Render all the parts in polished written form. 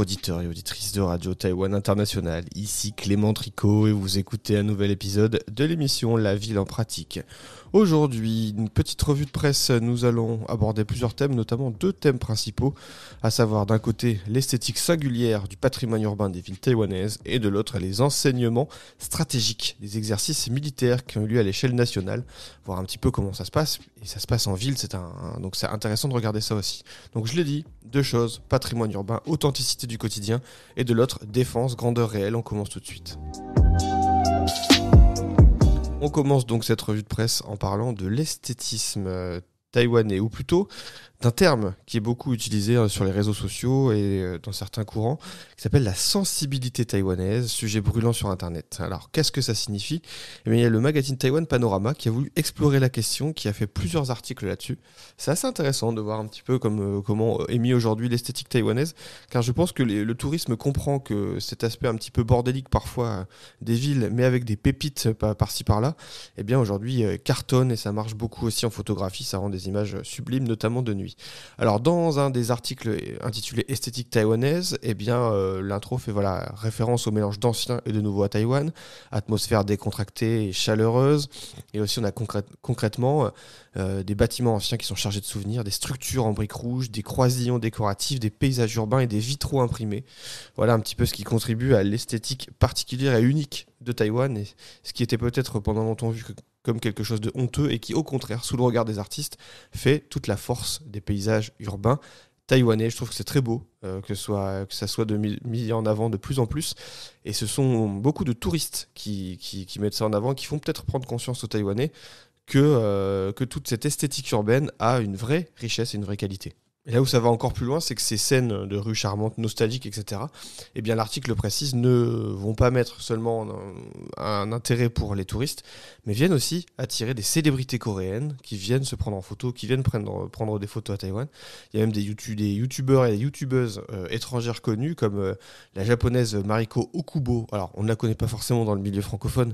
auditeurs et auditrices de Radio Taïwan International, ici Clément Tricot et vous écoutez un nouvel épisode de l'émission La Ville en Pratique. Aujourd'hui, une petite revue de presse, nous allons aborder plusieurs thèmes, notamment deux thèmes principaux, à savoir d'un côté l'esthétique singulière du patrimoine urbain des villes taïwanaises et de l'autre les enseignements stratégiques des exercices militaires qui ont eu lieu à l'échelle nationale, voir un petit peu comment ça se passe, et ça se passe en ville, donc c'est intéressant de regarder ça aussi. Donc je l'ai dit, deux choses, patrimoine urbain, authenticité du quotidien, et de l'autre, défense, grandeur réelle. On commence tout de suite. On commence donc cette revue de presse en parlant de l'esthétisme taïwanais, ou plutôt d'un terme qui est beaucoup utilisé sur les réseaux sociaux et dans certains courants, qui s'appelle la sensibilité taïwanaise, sujet brûlant sur Internet. Alors, qu'est-ce que ça signifie ? Eh bien, il y a le magazine Taïwan Panorama qui a voulu explorer la question, qui a fait plusieurs articles là-dessus. C'est assez intéressant de voir un petit peu comment est mis aujourd'hui l'esthétique taïwanaise, car je pense que le tourisme comprend que cet aspect un petit peu bordélique parfois des villes, mais avec des pépites par-ci par-là, eh bien aujourd'hui cartonne et ça marche beaucoup aussi en photographie, ça rend des images sublimes, notamment de nuit. Alors dans un des articles intitulé Esthétique taïwanaise, eh bien l'intro fait référence au mélange d'ancien et de nouveau à Taïwan, atmosphère décontractée et chaleureuse, et aussi on a concrètement des bâtiments anciens qui sont chargés de souvenirs, des structures en briques rouges, des croisillons décoratifs, des paysages urbains et des vitraux imprimés. Voilà un petit peu ce qui contribue à l'esthétique particulière et unique de Taïwan, et ce qui était peut-être pendant longtemps vu comme quelque chose de honteux et qui, au contraire, sous le regard des artistes, fait toute la force des paysages urbains taïwanais. Je trouve que c'est très beau, que ça soit mis en avant de plus en plus. Et ce sont beaucoup de touristes qui mettent ça en avant, qui font peut-être prendre conscience aux Taïwanais que toute cette esthétique urbaine a une vraie richesse et une vraie qualité. Et là où ça va encore plus loin, c'est que ces scènes de rues charmantes, nostalgiques, etc., eh bien l'article précise, ne vont pas mettre seulement un intérêt pour les touristes, mais viennent aussi attirer des célébrités coréennes qui viennent se prendre en photo, qui viennent prendre des photos à Taïwan. Il y a même des youtubeurs et des youtubeuses étrangères connues, comme la japonaise Mariko Okubo. Alors, on ne la connaît pas forcément dans le milieu francophone.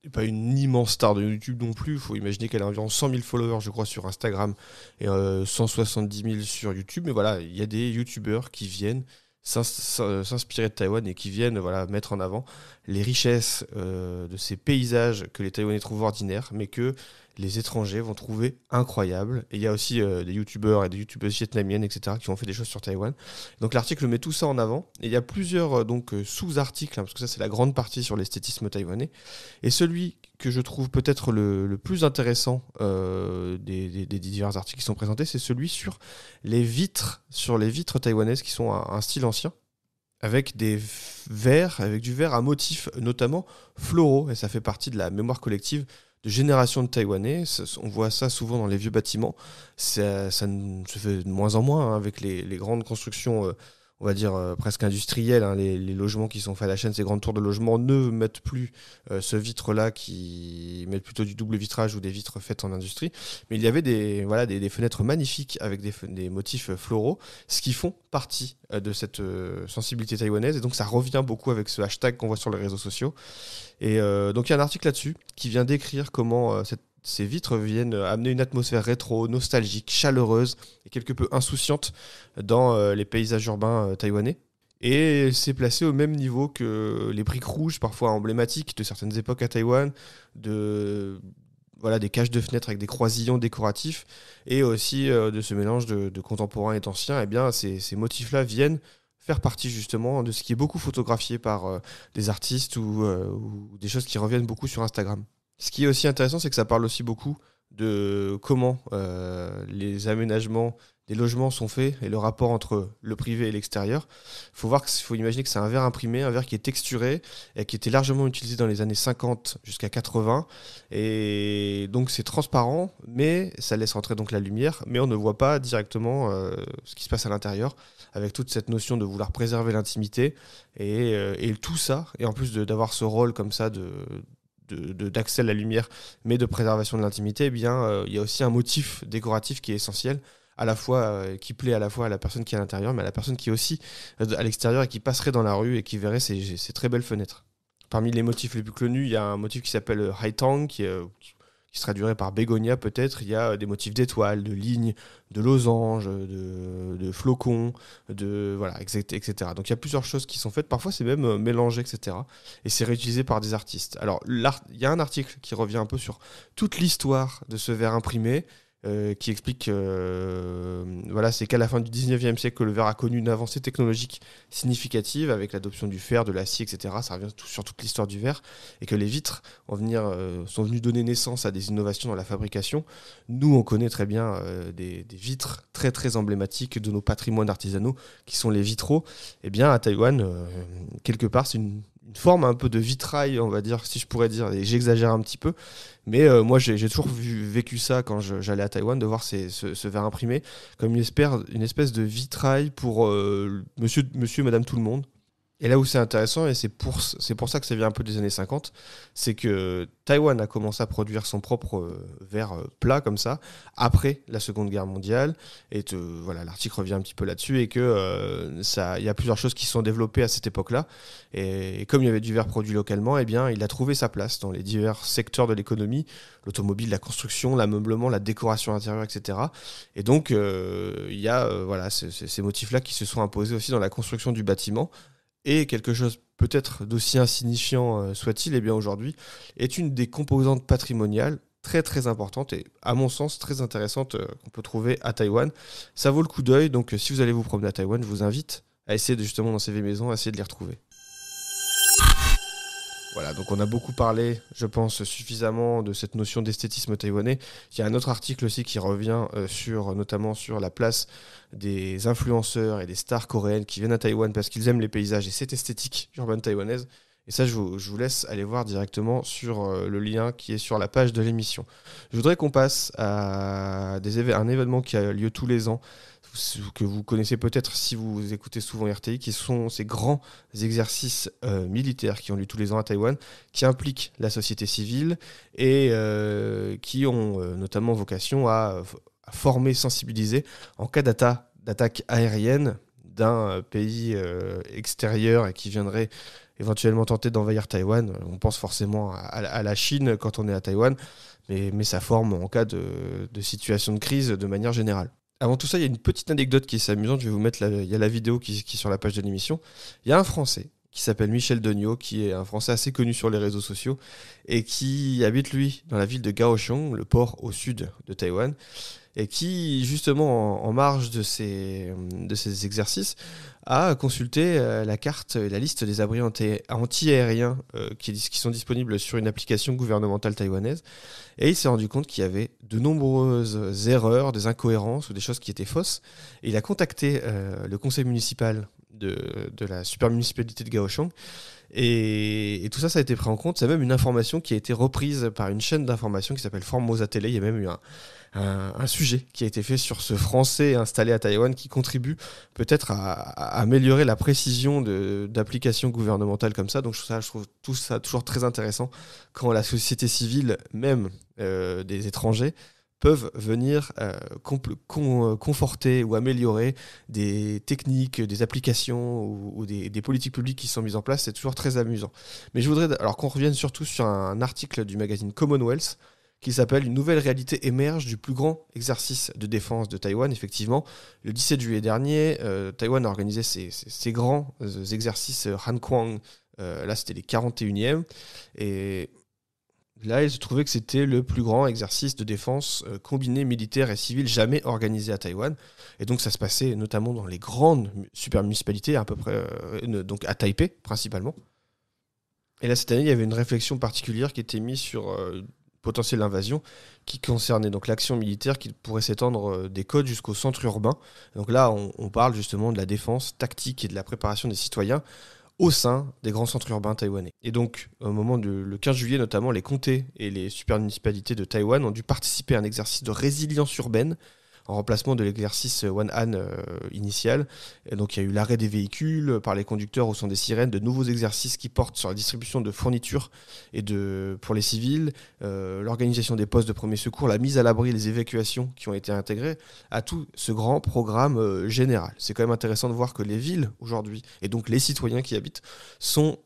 C'est pas une immense star de YouTube non plus, il faut imaginer qu'elle a environ 100 000 followers je crois sur Instagram et 170 000 sur YouTube, mais voilà, il y a des youtubeurs qui viennent s'inspirer de Taïwan et qui viennent mettre en avant les richesses de ces paysages que les Taïwanais trouvent ordinaires, mais que les étrangers vont trouver incroyables. Et il y a aussi des youtubeurs et des youtubeuses vietnamiennes, etc., qui ont fait des choses sur Taïwan. Donc l'article met tout ça en avant. Et il y a plusieurs sous-articles, parce que ça c'est la grande partie sur l'esthétisme taïwanais. Et celui que je trouve peut-être le plus intéressant des divers articles qui sont présentés, c'est celui sur les vitres taïwanaises qui sont un style ancien, avec du verre à motifs notamment floraux. Et ça fait partie de la mémoire collective de générations de Taïwanais. On voit ça souvent dans les vieux bâtiments. Ça se fait de moins en moins avec les grandes constructions, on va dire presque industrielles. Les logements qui sont faits à la chaîne, ces grandes tours de logements ne mettent plus ce vitre-là, qui mettent plutôt du double vitrage ou des vitres faites en industrie. Mais il y avait des fenêtres magnifiques avec des motifs floraux, ce qui font partie de cette sensibilité taïwanaise. Et donc ça revient beaucoup avec ce hashtag qu'on voit sur les réseaux sociaux. Et donc il y a un article là-dessus qui vient décrire comment ces vitres viennent amener une atmosphère rétro, nostalgique, chaleureuse et quelque peu insouciante dans les paysages urbains taïwanais. Et c'est placé au même niveau que les briques rouges, parfois emblématiques de certaines époques à Taïwan, des cages de fenêtres avec des croisillons décoratifs, et aussi de ce mélange de contemporain et d'ancien. Eh bien, ces motifs-là viennent faire partie justement de ce qui est beaucoup photographié par des artistes ou des choses qui reviennent beaucoup sur Instagram. Ce qui est aussi intéressant, c'est que ça parle aussi beaucoup de comment les aménagements des logements sont faits et le rapport entre le privé et l'extérieur. Faut imaginer que c'est un verre imprimé, un verre qui est texturé et qui était largement utilisé dans les années 50 jusqu'à 80. Et donc c'est transparent, mais ça laisse entrer donc la lumière, mais on ne voit pas directement ce qui se passe à l'intérieur, avec toute cette notion de vouloir préserver l'intimité et tout ça. Et en plus d'avoir ce rôle comme ça d'accès à la lumière, mais de préservation de l'intimité, eh bien, il y a aussi un motif décoratif qui est essentiel, à la fois qui plaît à la fois à la personne qui est à l'intérieur, mais à la personne qui est aussi à l'extérieur et qui passerait dans la rue et qui verrait ces très belles fenêtres. Parmi les motifs les plus connus, il y a un motif qui s'appelle Haitang, qui qui se traduirait par bégonia peut-être, il y a des motifs d'étoiles, de lignes, de losanges, de flocons, voilà, etc. Donc il y a plusieurs choses qui sont faites, parfois c'est même mélangé, etc. Et c'est réutilisé par des artistes. Alors il y a un article qui revient un peu sur toute l'histoire de ce verre imprimé, qui explique voilà, c'est qu'à la fin du 19e siècle que le verre a connu une avancée technologique significative avec l'adoption du fer, de l'acier, etc. Ça revient sur toute l'histoire du verre, et que les vitres sont venues donner naissance à des innovations dans la fabrication. Nous, on connaît très bien des vitres très très emblématiques de nos patrimoines artisanaux qui sont les vitraux. Eh bien, à Taïwan, quelque part, c'est une forme un peu de vitrail, on va dire, si je pourrais dire, et j'exagère un petit peu, mais moi j'ai toujours vécu ça quand j'allais à Taïwan, de voir ce verre imprimé comme une espèce de vitrail pour monsieur, madame, tout le monde. Et là où c'est intéressant, et c'est pour ça que ça vient un peu des années 50, c'est que Taïwan a commencé à produire son propre verre plat comme ça, après la Seconde Guerre mondiale, et voilà, l'article revient un petit peu là-dessus, et que il y a plusieurs choses qui se sont développées à cette époque-là, et comme il y avait du verre produit localement, eh bien, il a trouvé sa place dans les divers secteurs de l'économie, l'automobile, la construction, l'ameublement, la décoration intérieure, etc. Et donc, il y a voilà, ces motifs-là qui se sont imposés aussi dans la construction du bâtiment. Et quelque chose peut-être d'aussi insignifiant soit-il, eh bien aujourd'hui, est une des composantes patrimoniales très très importantes et à mon sens très intéressantes qu'on peut trouver à Taïwan. Ça vaut le coup d'œil, donc si vous allez vous promener à Taïwan, je vous invite à essayer justement dans ces vieilles maisons, à essayer de les retrouver. Voilà, donc on a beaucoup parlé, je pense, suffisamment de cette notion d'esthétisme taïwanais. Il y a un autre article aussi qui revient notamment sur la place des influenceurs et des stars coréennes qui viennent à Taïwan parce qu'ils aiment les paysages et cette esthétique urbaine taïwanaise. Et ça, je vous laisse aller voir directement sur le lien qui est sur la page de l'émission. Je voudrais qu'on passe à un événement qui a lieu tous les ans, que vous connaissez peut-être si vous écoutez souvent RTI, qui sont ces grands exercices militaires qui ont lieu tous les ans à Taïwan, qui impliquent la société civile et qui ont notamment vocation à former, sensibiliser en cas d'attaque aérienne d'un pays extérieur et qui viendrait éventuellement tenter d'envahir Taïwan. On pense forcément à la Chine quand on est à Taïwan, mais ça forme en cas de situation de crise de manière générale. Avant tout ça, il y a une petite anecdote qui est amusante. Je vais vous mettre il y a la vidéo qui est sur la page de l'émission. Il y a un Français qui s'appelle Michel Degnaud, qui est un Français assez connu sur les réseaux sociaux et qui habite, lui, dans la ville de Kaohsiung, le port au sud de Taïwan, et qui, justement, en marge de ces exercices, a consulté la carte et la liste des abris anti-aériens qui sont disponibles sur une application gouvernementale taïwanaise. Et il s'est rendu compte qu'il y avait de nombreuses erreurs, des incohérences ou des choses qui étaient fausses. Et il a contacté le conseil municipal de la super municipalité de Kaohsiung. Et tout ça, ça a été pris en compte. C'est même une information qui a été reprise par une chaîne d'information qui s'appelle Formosa Télé. Il y a même eu un sujet qui a été fait sur ce Français installé à Taïwan qui contribue peut-être à améliorer la précision d'applications gouvernementales comme ça. Donc je trouve tout ça toujours très intéressant quand la société civile, même des étrangers, peuvent venir conforter ou améliorer des techniques, des applications ou des politiques publiques qui sont mises en place. C'est toujours très amusant. Mais je voudrais alors qu'on revienne surtout sur un article du magazine Commonwealth qui s'appelle « Une nouvelle réalité émerge du plus grand exercice de défense de Taïwan ». Effectivement, le 17 juillet dernier, Taïwan a organisé ces grands exercices Hankwang. Là, c'était les 41e. Et là, il se trouvait que c'était le plus grand exercice de défense combiné militaire et civil jamais organisé à Taïwan. Et donc, ça se passait notamment dans les grandes super municipalités, à peu près, donc à Taipei principalement. Et là, cette année, il y avait une réflexion particulière qui était mise sur potentielle invasion qui concernait donc l'action militaire qui pourrait s'étendre des côtes jusqu'au centre urbain. Donc là, on parle justement de la défense tactique et de la préparation des citoyens au sein des grands centres urbains taïwanais. Et donc, au moment le 15 juillet, notamment, les comtés et les super municipalités de Taïwan ont dû participer à un exercice de résilience urbaine en remplacement de l'exercice One Han initial. Et donc il y a eu l'arrêt des véhicules par les conducteurs au son des sirènes, de nouveaux exercices qui portent sur la distribution de fournitures pour les civils, l'organisation des postes de premier secours, la mise à l'abri, les évacuations qui ont été intégrées à tout ce grand programme général. C'est quand même intéressant de voir que les villes aujourd'hui, et donc les citoyens qui y habitent, sont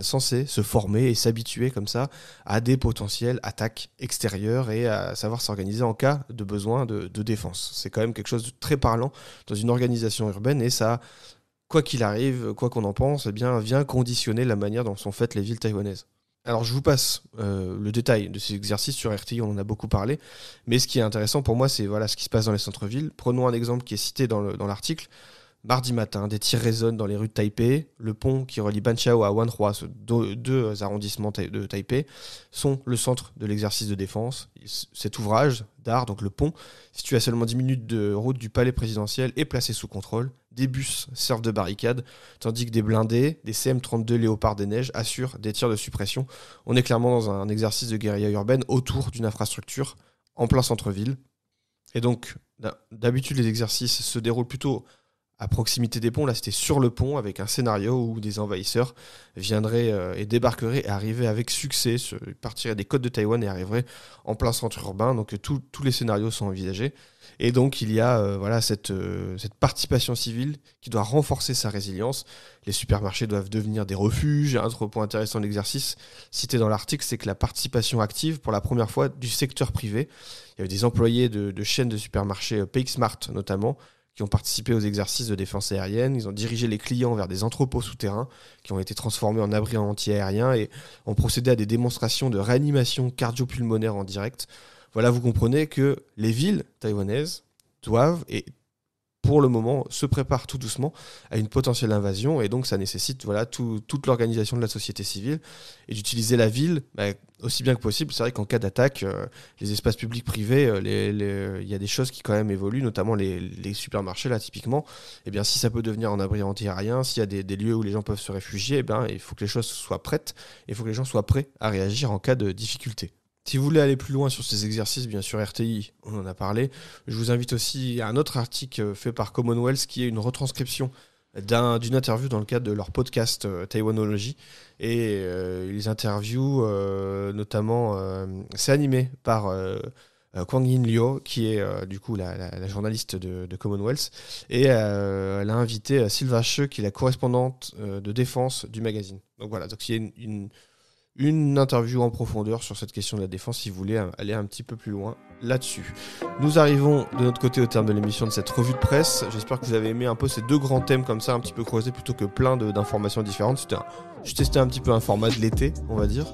censés se former et s'habituer comme ça à des potentielles attaques extérieures et à savoir s'organiser en cas de besoin de défense. C'est quand même quelque chose de très parlant dans une organisation urbaine, et ça, quoi qu'il arrive, quoi qu'on en pense, eh bien, vient conditionner la manière dont sont faites les villes taïwanaises. Alors je vous passe le détail de ces exercices sur RTI, on en a beaucoup parlé, mais ce qui est intéressant pour moi, c'est ce qui se passe dans les centres-villes. Prenons un exemple qui est cité dans l'article. Mardi matin, des tirs résonnent dans les rues de Taipei. Le pont qui relie Banqiao à Wanhua, deux arrondissements de Taipei, sont le centre de l'exercice de défense. Cet ouvrage d'art, donc le pont, situé à seulement 10 minutes de route du palais présidentiel, est placé sous contrôle. Des bus servent de barricade, tandis que des blindés, des CM32 Léopard des Neiges, assurent des tirs de suppression. On est clairement dans un exercice de guérilla urbaine autour d'une infrastructure en plein centre-ville. Et donc, d'habitude, les exercices se déroulent plutôt à proximité des ponts. Là, c'était sur le pont, avec un scénario où des envahisseurs viendraient et débarqueraient et arriveraient avec succès, partiraient des côtes de Taïwan et arriveraient en plein centre urbain. Donc tous les scénarios sont envisagés. Et donc il y a cette participation civile qui doit renforcer sa résilience. Les supermarchés doivent devenir des refuges. Et un autre point intéressant de l'exercice cité dans l'article, c'est que la participation active, pour la première fois, du secteur privé. Il y avait des employés de chaînes de supermarchés, PaySmart notamment, qui ont participé aux exercices de défense aérienne. Ils ont dirigé les clients vers des entrepôts souterrains qui ont été transformés en abris anti-aériens et ont procédé à des démonstrations de réanimation cardio-pulmonaire en direct. Voilà, vous comprenez que les villes taïwanaises doivent, et pour le moment, se préparent tout doucement à une potentielle invasion, et donc ça nécessite toute l'organisation de la société civile et d'utiliser la ville aussi bien que possible. C'est vrai qu'en cas d'attaque, les espaces publics privés, il y a des choses qui quand même évoluent, notamment les supermarchés, là typiquement. Eh bien, si ça peut devenir un abri anti-aérien, s'il y a des lieux où les gens peuvent se réfugier, eh bien, il faut que les choses soient prêtes, et il faut que les gens soient prêts à réagir en cas de difficulté. Si vous voulez aller plus loin sur ces exercices, bien sûr RTI, on en a parlé. Je vous invite aussi à un autre article fait par Commonwealth qui est une retranscription d'une interview dans le cadre de leur podcast Taïwanologie. Et les interviews, notamment, c'est animé par Kwang Yin Liu, qui est du coup la journaliste de Commonwealth. Et elle a invité Sylva Che, qui est la correspondante de défense du magazine. Donc voilà, donc il y a une interview en profondeur sur cette question de la défense si vous voulez aller un petit peu plus loin là-dessus. Nous arrivons de notre côté au terme de l'émission de cette revue de presse. J'espère que vous avez aimé un peu ces deux grands thèmes comme ça, un petit peu creusés plutôt que plein d'informations différentes. Je testais un petit peu un format de l'été, on va dire.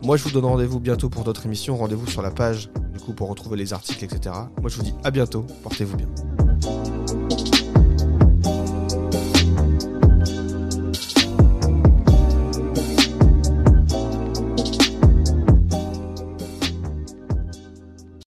Moi, je vous donne rendez-vous bientôt pour d'autres émissions. Rendez-vous sur la page, du coup, pour retrouver les articles, etc. Moi, je vous dis à bientôt. Portez-vous bien.